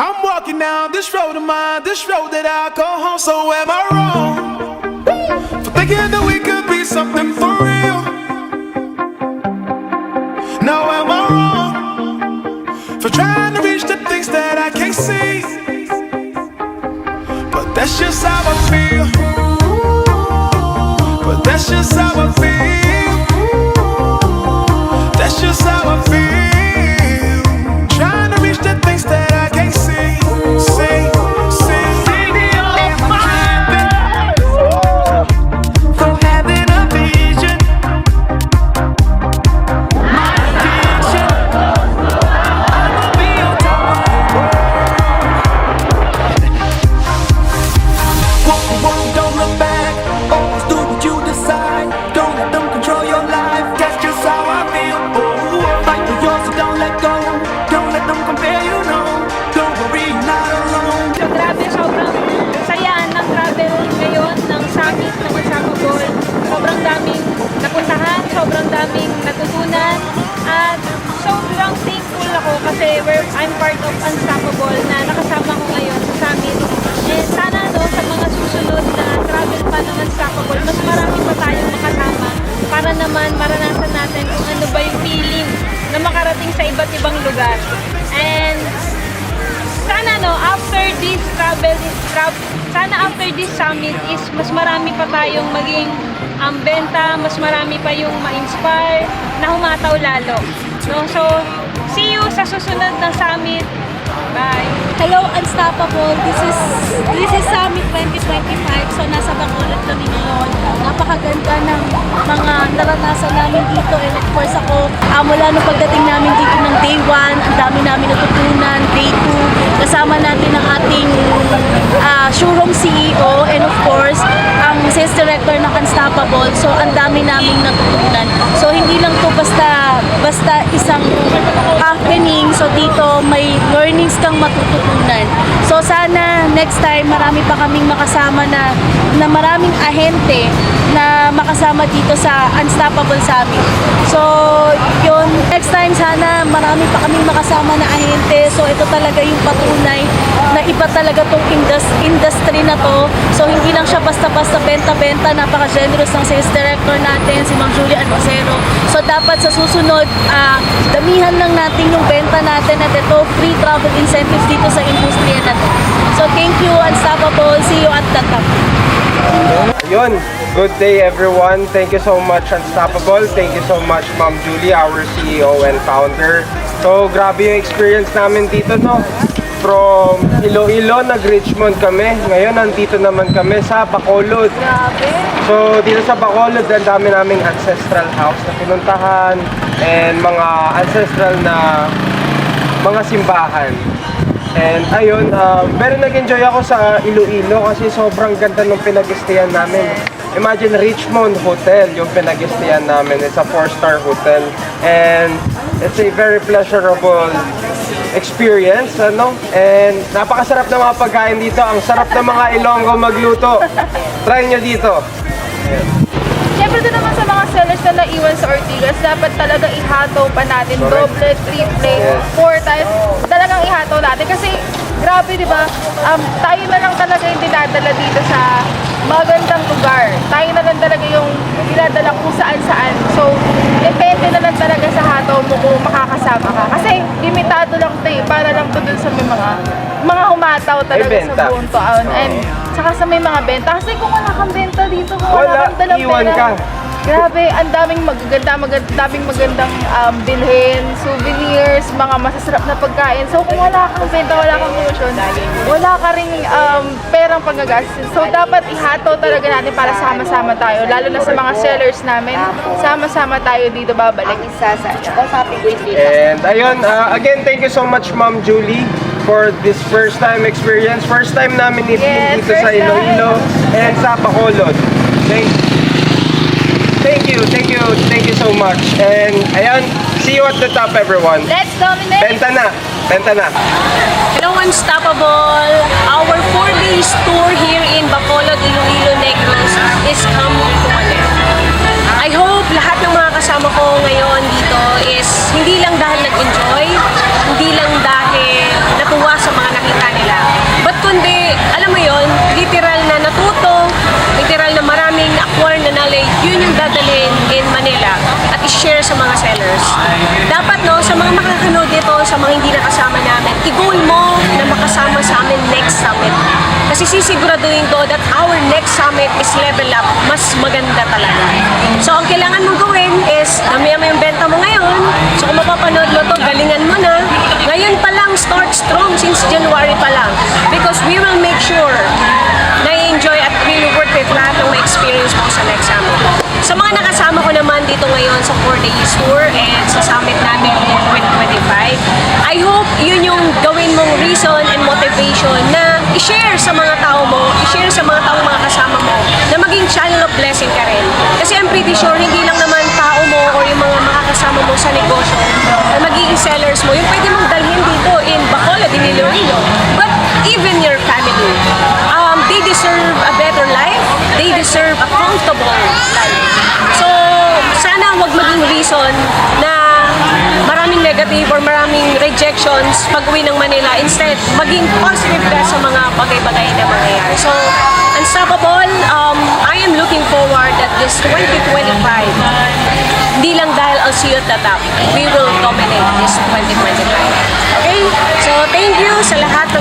I'm walking down this road of mine, this road that I call home. So am I wrong for thinking that we could be something for real? Now am I wrong for trying to reach the things that I can't see? But that's just how I feel. But that's just how I feel. That's just how I feel. Trying to reach the things that I can't see. See. From having a vision, my addiction. I'ma be on top of the world. Don't look back. Always do what you decide. Don't let them control your life. That's just how I feel. Fight for yours, so don't let go. Don't let them compare you, no. Don't worry, you're not alone. So grabe, sobrang saya ng travel ngayon ng summit ng Unstoppable. Sobrang daming napuntahan, sobrang daming natutunan, at sobrang thankful ako kasi I'm part of Unstoppable na nakasama ko ngayon sa summit. And sana sa mga susunod na travel pa ng Unstoppable, mas marami pa tayong makasama para naman maranasan natin kung ano ba yung feeling na makarating sa iba't ibang lugar. And sana after this sana after this summit is mas marami pa tayong maging benta, mas marami pa yung ma-inspire na humataw lalo. So, see you sa susunod na summit. Bye! Hello, Unstoppable. This is Summit 2025. So, nasa Bacolod kami ngayon. Napakaganda ng mga naranasan namin dito. And of course ako, mula nung pagdating namin dito ng day 1, ang dami namin natutunan. Day 2, kasama natin ang ating showroom CEO. And of course, ang sales director ng Unstoppable. So, ang dami naming natutunan. So, hindi lang to basta isang happening. So, dito may learnings kang matututunan. So sana next time marami pa kaming makasama na maraming ahente na makasama dito sa Unstoppable Summit. So yun, next time sana marami pa kaming makasama na ahente. So ito talaga yung patunay na iba talaga tong industry na to. So hindi lang siya basta-basta benta-benta, napaka-generous ng sales director natin, si Ma'am Julie Almacero. So dapat sa susunod, damihan lang natin yung benta natin at ito, free travel incentives dito sa industriya na to. So thank you, Unstoppable. See you at the top. Ayun, good day everyone. Thank you so much, Unstoppable. Thank you so much, Ma'am Julie, our CEO and founder. So grabe yung experience namin dito, no? From Iloilo, nag-Richmond kami. Ngayon, nandito naman kami sa Bacolod. Grabe! So, dito sa Bacolod, ang dami naming ancestral house na pinuntahan and mga ancestral na mga simbahan. And ayun, very nag-enjoy ako sa Iloilo kasi sobrang ganda ng pinag-stayan namin. Imagine Richmond Hotel yung pinag-stayan namin. It's a 4-star hotel and it's a very pleasurable experience, ano? And napakasarap ng mga pagkain dito. Ang sarap ng mga Ilonggo magluto. Try nyo dito. Ayan. Siyempre din naman sa mga sellers na naiwan sa Ortigas, dapat talaga ihataw pa natin. Correct. Doble, triple, Yes. 4 times. Talagang ihataw natin. Kasi grabe, di ba? Tayo na lang talaga yung dinadala dito sa magandang lugar. Tayo na lang talaga yung dinadala kung saan-saan. So, depende na lang talaga sa hataw mo kung makakasama ka. Kasi limitado lang ito para lang to dun sa may mga humataw talaga benta. sa buong taon. And saka sa may mga benta. Kasi kung wala kang benta dito, kung Wala, wala kang dalang iwan pera, ka. grabe, ang daming magandang bilhin, souvenirs, mga masasarap na pagkain. So kung wala kang benta, wala kang promotion, wala ka ring perang panggagastos. So dapat ihataw talaga natin para sama-sama tayo. Lalo na sa mga sellers namin, sama-sama tayo dito babalik. And ayun, again, thank you so much, Ma'am Julie, for this first time experience. First time namin dito Yes, sa first Iloilo and sa Bacolod. Thank you so much. And ayan, see you at the top, everyone. Let's dominate! Benta na. Hello, Unstoppable! Our 4 days tour here in Bacolod, Iloilo, Negros is coming to an end. I hope lahat ng mga kasama ko ngayon hindi lang dahil nag-enjoy, hindi lang dahil natuwa sa mga nakita sa mga sellers. Dapat no, sa mga makakanood nito, sa mga hindi nakasama namin, i-goal mo na makasama sa amin next summit. Kasi sisiguraduhin ko that our next summit is level up, mas maganda talaga. So ang kailangan mong gawin is, damihan mo yung benta mo ngayon. So kung mapapanood mo to, galingan mo na. Ngayon pa lang, start strong since January pa lang. Because we will make sure na i-enjoy at really worth it lahat ng ma-experience mo sa next summit. Sa mga nakasama ko naman dito ngayon sa 4 days tour and sa summit natin in 2025, I hope yun yung gawin mong reason and motivation na i-share sa mga tao mo, i-share sa mga taong mga kasama mo, na maging channel of blessing ka rin. Kasi I'm pretty sure hindi lang naman tao mo or yung mga makakasama mo sa negosyo na magiging sellers mo, yung pwede mong dalhin dito in Bacolod, in Iloilo, but even your family. They deserve a better life. They deserve a comfortable life. So, sana wag maging reason na maraming negative or maraming rejections pag uwi ng Manila. Instead, maging positive ka sa mga bagay-bagay na mangyayari. So, Unstoppable, I am looking forward at this 2025. Hindi lang dahil I'll see you at the top. We will dominate this 2025. Okay? So, thank you sa lahat ng